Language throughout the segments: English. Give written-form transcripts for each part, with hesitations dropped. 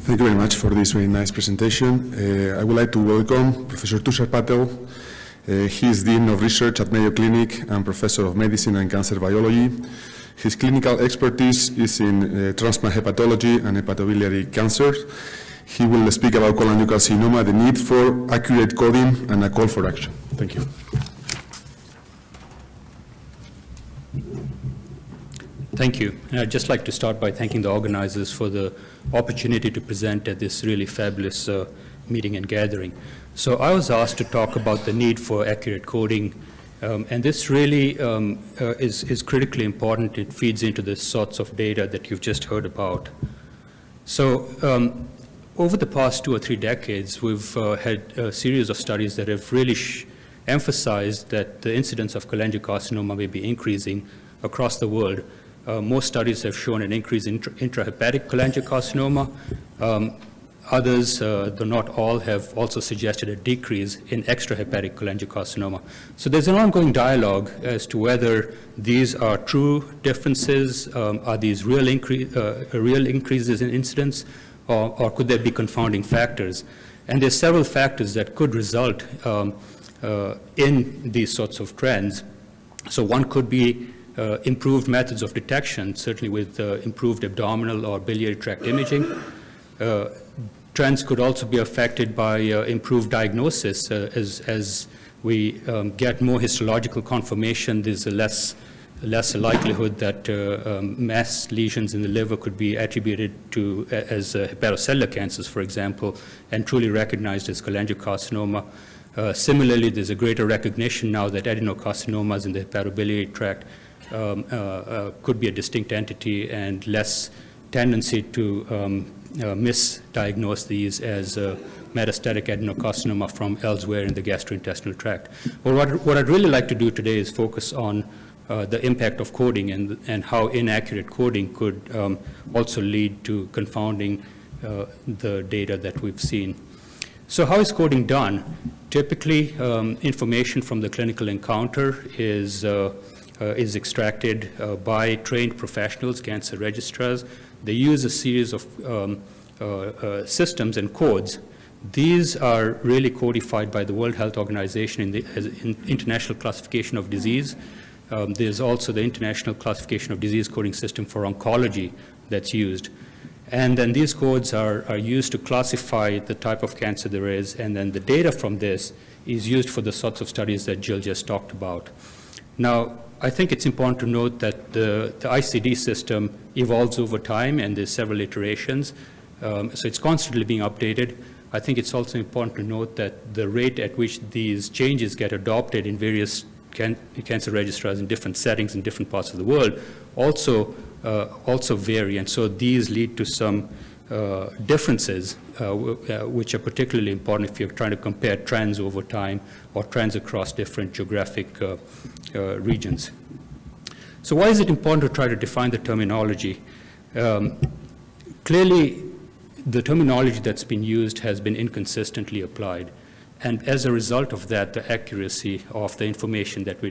Thank you very much for this very nice presentation. I would like to welcome Professor Tushar Patel. He is Dean of Research at Mayo Clinic and Professor of Medicine and Cancer Biology. His clinical expertise is in transplant hepatology and hepatobiliary cancer. He will speak about cholangiocarcinoma, the need for accurate coding, and a call for action. Thank you. Thank you. And I'd just like to start by thanking the organizers for the opportunity to present at this really fabulous meeting and gathering. So I was asked to talk about the need for accurate coding, and this really is critically important. It feeds into the sorts of data that you've just heard about. So over the past 2 or 3 decades, we've had a series of studies that have really emphasized that the incidence of cholangiocarcinoma may be increasing across the world. Most studies have shown an increase in intrahepatic cholangiocarcinoma. Others, though not all, have also suggested a decrease in extrahepatic cholangiocarcinoma. So there's an ongoing dialogue as to whether these are true differences, are these real increases in incidence, or could there be confounding factors? And there's several factors that could result in these sorts of trends. So one could be improved methods of detection, certainly with improved abdominal or biliary tract imaging. Trends could also be affected by improved diagnosis. As we get more histological confirmation, there's a less likelihood that mass lesions in the liver could be attributed to as hepatocellular cancers, for example, and truly recognized as cholangiocarcinoma. Similarly, there's a greater recognition now that adenocarcinomas in the hepatobiliary tract could be a distinct entity and less tendency to misdiagnose these as metastatic adenocarcinoma from elsewhere in the gastrointestinal tract. Well, what I'd really like to do today is focus on the impact of coding and how inaccurate coding could also lead to confounding the data that we've seen. So how is coding done? Typically, information from the clinical encounter is extracted by trained professionals, cancer registrars. They use a series of systems and codes. These are really codified by the World Health Organization in the International Classification of Disease. There's also the International Classification of Disease Coding System for Oncology that's used. And then these codes are used to classify the type of cancer there is, and then the data from this is used for the sorts of studies that Jill just talked about. Now, I think it's important to note that the WHOICD system evolves over time, and there's several iterations. So it's constantly being updated. I think it's also important to note that the rate at which these changes get adopted in various cancer registrars in different settings in different parts of the world also vary. And so these lead to some differences, which are particularly important if you're trying to compare trends over time or trends across different geographic regions. So why is it important to try to define the terminology? Clearly, the terminology that's been used has been inconsistently applied. And as a result of that, the accuracy of the information that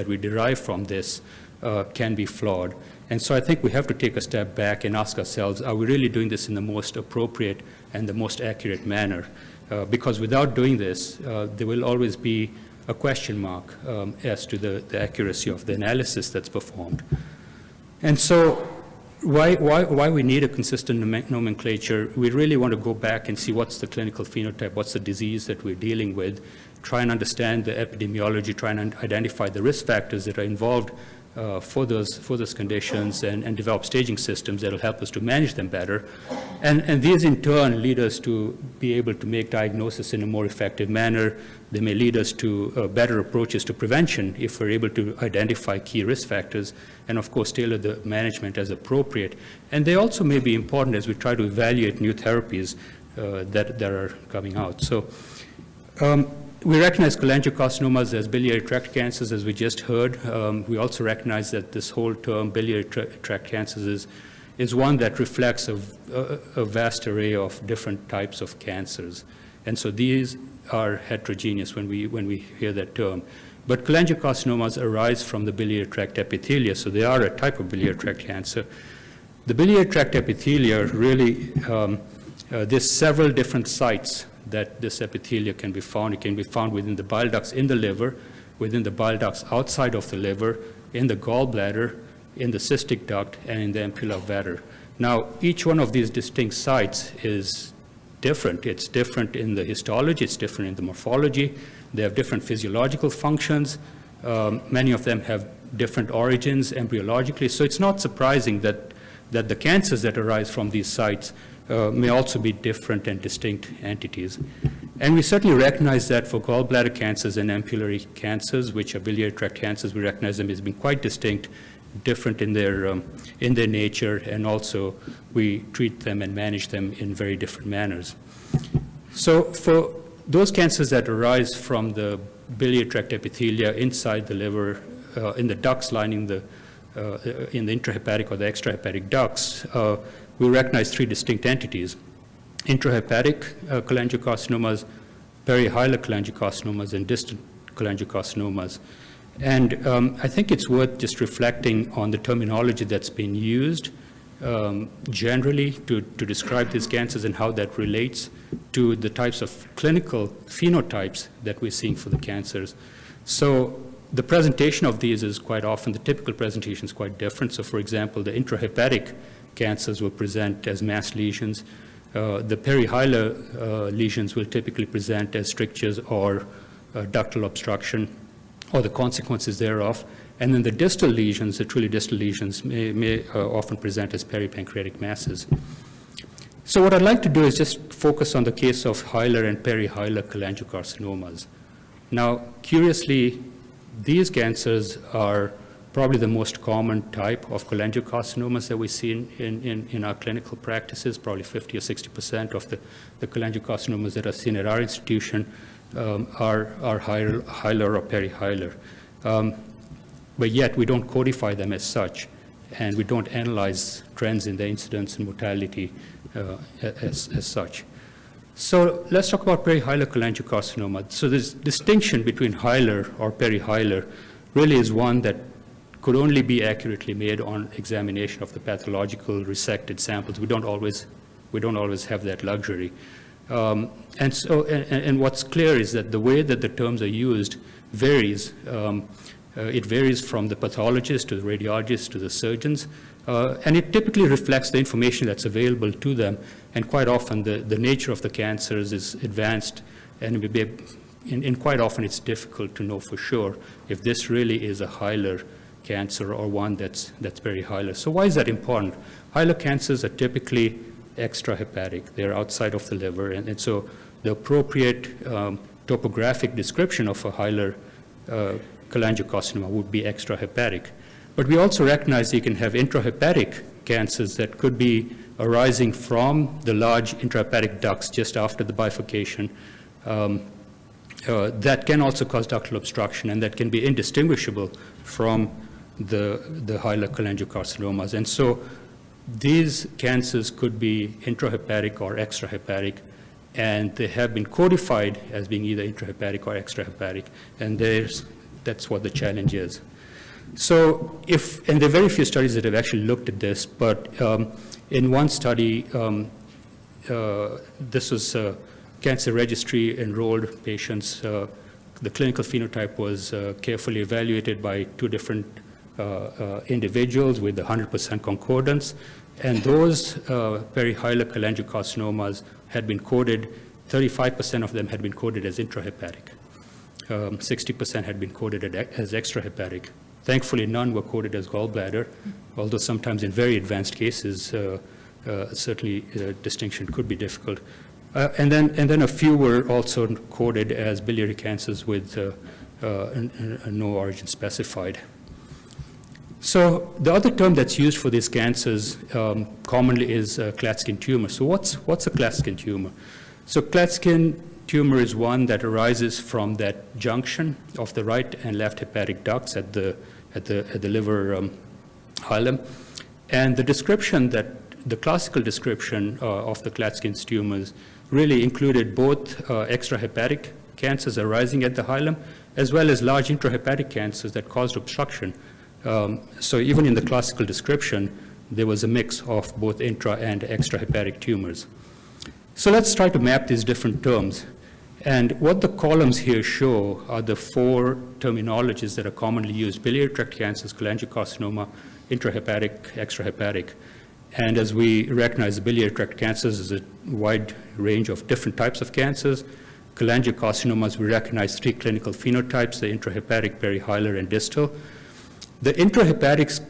we derive from this can be flawed. And so I think we have to take a step back and ask ourselves, are we really doing this in the most appropriate and the most accurate manner? Because without doing this, there will always be a question mark as to the accuracy of the analysis that's performed. And so why we need a consistent nomenclature, we really want to go back and see what's the clinical phenotype, what's the disease that we're dealing with, try and understand the epidemiology, try and identify the risk factors that are involved for those conditions, and develop staging systems that will help us to manage them better. And these in turn lead us to be able to make diagnosis in a more effective manner. They may lead us to better approaches to prevention if we're able to identify key risk factors and, of course, tailor the management as appropriate. And they also may be important as we try to evaluate new therapies that are coming out. So we recognize cholangiocarcinomas as biliary tract cancers, as we just heard. We also recognize that this whole term biliary tract cancers is one that reflects a vast array of different types of cancers. And so these are heterogeneous when we hear that term. But cholangiocarcinomas arise from the biliary tract epithelia, so they are a type of biliary tract cancer. The biliary tract epithelia really There's several different sites that this epithelia can be found. It can be found within the bile ducts in the liver, within the bile ducts outside of the liver, in the gallbladder, in the cystic duct, and in the ampulla of Vater. Now, each one of these distinct sites is different. It's different in the histology, it's different in the morphology. They have different physiological functions. Many of them have different origins embryologically. So it's not surprising that the cancers that arise from these sites may also be different and distinct entities. And we certainly recognize that for gallbladder cancers and ampullary cancers, which are biliary tract cancers, we recognize them as being quite distinct, different in their nature, and also we treat them and manage them in very different manners. So for those cancers that arise from the biliary tract epithelia inside the liver, in the ducts lining in the intrahepatic or the extrahepatic ducts, we recognize three distinct entities: intrahepatic cholangiocarcinomas, perihilar cholangiocarcinomas, and distant cholangiocarcinomas. And I think it's worth just reflecting on the terminology that's been used generally to describe these cancers and how that relates to the types of clinical phenotypes that we're seeing for the cancers. So the presentation of these is quite often, the typical presentation is quite different. So for example, the intrahepatic cancers will present as mass lesions. The perihilar lesions will typically present as strictures or ductal obstruction, or the consequences thereof. And then the distal lesions, the truly distal lesions, may often present as peripancreatic masses. So what I'd like to do is just focus on the case of hilar and perihilar cholangiocarcinomas. Now, curiously, these cancers are probably the most common type of cholangiocarcinomas that we see in our clinical practices. Probably 50 or 60% of the cholangiocarcinomas that are seen at our institution are hilar or perihilar. But yet we don't codify them as such, and we don't analyze trends in the incidence and mortality as such. So let's talk about perihilar cholangiocarcinoma. So this distinction between hilar or perihilar really is one that could only be accurately made on examination of the pathological resected samples. We don't always have that luxury. And what's clear is that the way that the terms are used varies. It varies from the pathologist to the radiologist to the surgeons, and it typically reflects the information that's available to them. And quite often, the nature of the cancers is advanced, and quite often it's difficult to know for sure if this really is a hilar cancer or one that's perihilar. So why is that important? Hilar cancers are typically extrahepatic. They're outside of the liver, and so the appropriate topographic description of a hilar cholangiocarcinoma would be extrahepatic. But we also recognize you can have intrahepatic cancers that could be arising from the large intrahepatic ducts just after the bifurcation that can also cause ductal obstruction, and that can be indistinguishable from the hilar cholangiocarcinomas. And so these cancers could be intrahepatic or extrahepatic, and they have been codified as being either intrahepatic or extrahepatic, and that's what the challenge is. So and there are very few studies that have actually looked at this, but in one study, this was a cancer registry enrolled patients. The clinical phenotype was carefully evaluated by two different individuals with 100% concordance, and those perihilar cholangiocarcinomas had been coded, 35% of them had been coded as intrahepatic. 60% had been coded as extrahepatic. Thankfully, none were coded as gallbladder, although sometimes in very advanced cases, certainly distinction could be difficult. And then a few were also coded as biliary cancers with no origin specified. So the other term that's used for these cancers commonly is Klatskin tumor. So what's a Klatskin tumor? So Klatskin tumor is one that arises from that junction of the right and left hepatic ducts at the liver hilum. And the classical description of the Klatskin tumors really included both extrahepatic cancers arising at the hilum, as well as large intrahepatic cancers that caused obstruction. So even in the classical description, there was a mix of both intra and extrahepatic tumors. So let's try to map these different terms. And what the columns here show are the four terminologies that are commonly used: biliary tract cancers, cholangiocarcinoma, intrahepatic, extrahepatic. And as we recognize, the biliary tract cancers is a wide range of different types of cancers. Cholangiocarcinomas, we recognize three clinical phenotypes: the intrahepatic, perihilar, and distal. The intrahepatics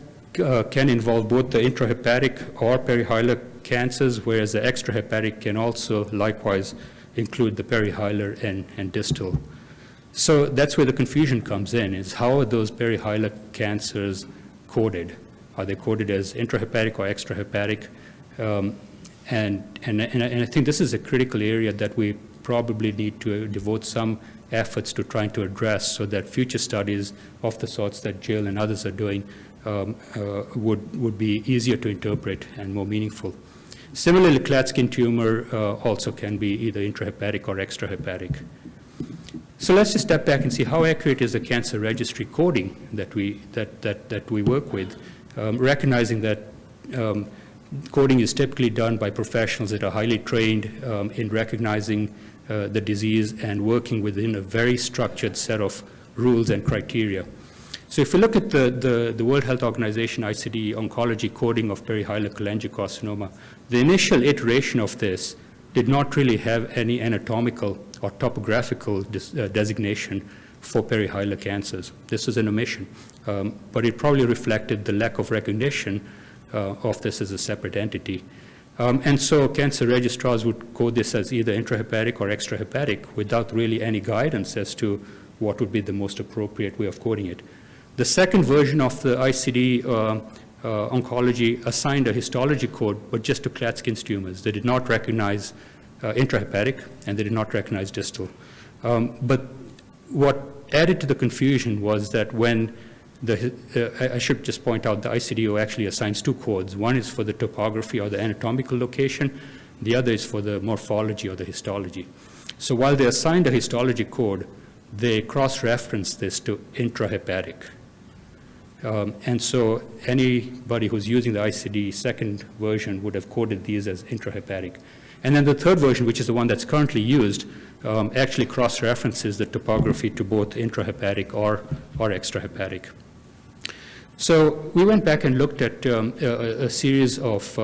can involve both the intrahepatic or perihilar cancers, whereas the extrahepatic can also likewise include the perihilar and distal. So that's where the confusion comes in, is how are those perihilar cancers coded? Are they coded as intrahepatic or extrahepatic? And I think this is a critical area that we probably need to devote some efforts to trying to address, so that future studies of the sorts that Jill and others are doing would be easier to interpret and more meaningful. Similarly, Klatskin tumor also can be either intrahepatic or extrahepatic. So let's just step back and see how accurate is the cancer registry coding that we work with, recognizing that coding is typically done by professionals that are highly trained in recognizing the disease and working within a very structured set of rules and criteria. So if you look at the World Health Organization ICD oncology coding of perihilar cholangiocarcinoma, the initial iteration of this did not really have any anatomical or topographical designation for perihilar cancers. This is an omission, but it probably reflected the lack of recognition of this as a separate entity. And so cancer registrars would code this as either intrahepatic or extrahepatic without really any guidance as to what would be the most appropriate way of coding it. The second version of the ICD oncology assigned a histology code, but just to Klatskin tumors. They did not recognize intrahepatic, and they did not recognize distal. But what added to the confusion was that when I should just point out, the ICD-O actually assigns two codes. One is for the topography or the anatomical location. The other is for the morphology or the histology. So while they assigned a histology code, they cross-referenced this to intrahepatic. And so anybody who's using the ICD second version would have coded these as intrahepatic. And then the third version, which is the one that's currently used, actually cross-references the topography to both intrahepatic or extrahepatic. So we went back and looked at a series of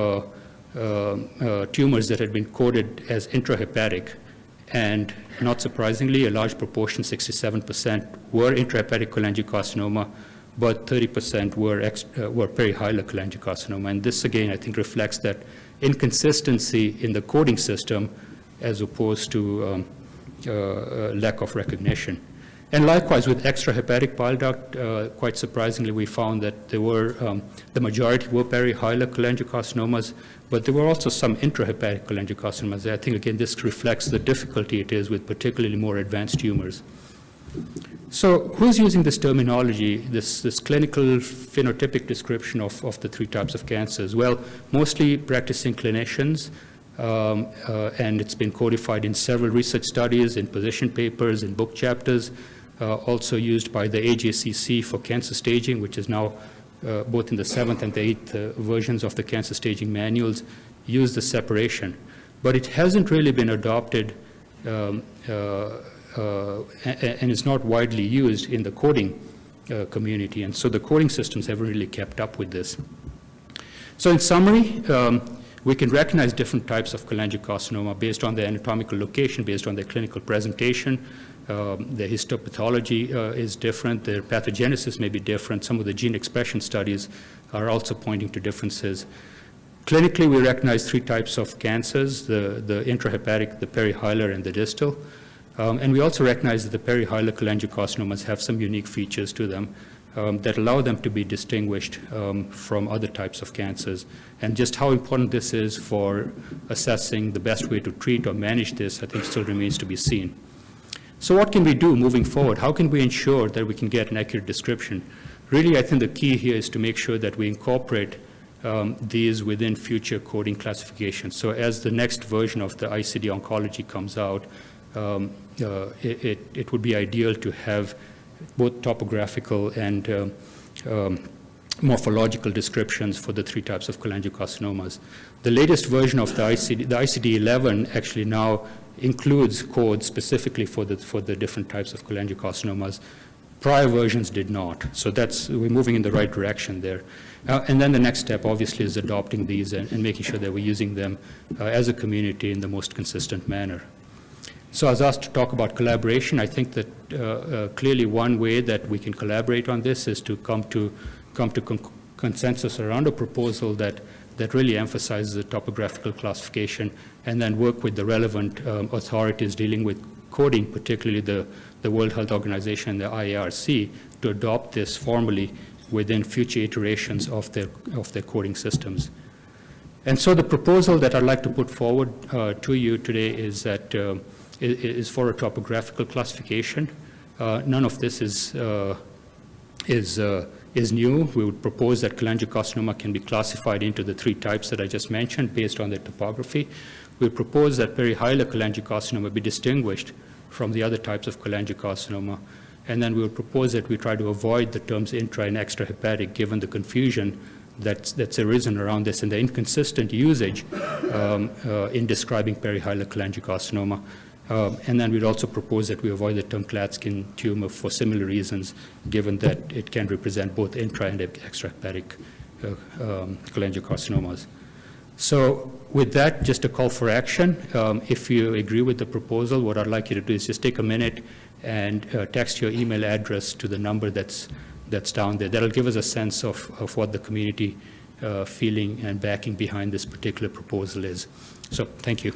tumors that had been coded as intrahepatic, and not surprisingly, a large proportion, 67%, were intrahepatic cholangiocarcinoma, but 30% were perihilar cholangiocarcinoma. And this, again, I think reflects that inconsistency in the coding system as opposed to lack of recognition. And likewise, with extrahepatic bile duct, quite surprisingly, we found that there were, the majority were perihilar cholangiocarcinomas, but there were also some intrahepatic cholangiocarcinomas. I think, again, this reflects the difficulty it is with particularly more advanced tumors. So who's using this terminology, this clinical phenotypic description of the three types of cancers? Well, mostly practicing clinicians, and it's been codified in several research studies, in position papers, in book chapters, also used by the AJCC for cancer staging, which is now both in the 7th and the 8th versions of the cancer staging manuals, use the separation. But it hasn't really been adopted and is not widely used in the coding community. And so the coding systems haven't really kept up with this. So in summary, we can recognize different types of cholangiocarcinoma based on their anatomical location, based on their clinical presentation. The histopathology is different. Their pathogenesis may be different. Some of the gene expression studies are also pointing to differences. Clinically, we recognize three types of cancers: the intrahepatic, the perihilar, and the distal. And we also recognize that the perihilar cholangiocarcinomas have some unique features to them that allow them to be distinguished from other types of cancers. And just how important this is for assessing the best way to treat or manage this, I think still remains to be seen. So what can we do moving forward? How can we ensure that we can get an accurate description? Really, I think the key here is to make sure that we incorporate these within future coding classifications. So as the next version of the ICD oncology comes out, it would be ideal to have both topographical and morphological descriptions for the three types of cholangiocarcinomas. The latest version of the ICD-11 actually now includes codes specifically for the different types of cholangiocarcinomas. Prior versions did not. So we're moving in the right direction there. And then the next step, obviously, is adopting these and making sure that we're using them as a community in the most consistent manner. So I was asked to talk about collaboration. I think that clearly one way that we can collaborate on this is to come to consensus around a proposal that really emphasizes the topographical classification, and then work with the relevant authorities dealing with coding, particularly the World Health Organization and the IARC, to adopt this formally within future iterations of their coding systems. And so the proposal that I'd like to put forward to you today is that is for a topographical classification. None of this is new. We would propose that cholangiocarcinoma can be classified into the three types that I just mentioned based on their topography. We propose that perihilar cholangiocarcinoma be distinguished from the other types of cholangiocarcinoma. And then we would propose that we try to avoid the terms intra and extrahepatic, given the confusion that's arisen around this and the inconsistent usage in describing perihilar cholangiocarcinoma. And then we'd also propose that we avoid the term Klatskin tumor for similar reasons, given that it can represent both intra and extrahepatic cholangiocarcinomas. So with that, just a call for action. If you agree with the proposal, what I'd like you to do is just take a minute and text your email address to the number that's down there. That'll give us a sense of what the community feeling and backing behind this particular proposal is. So thank you.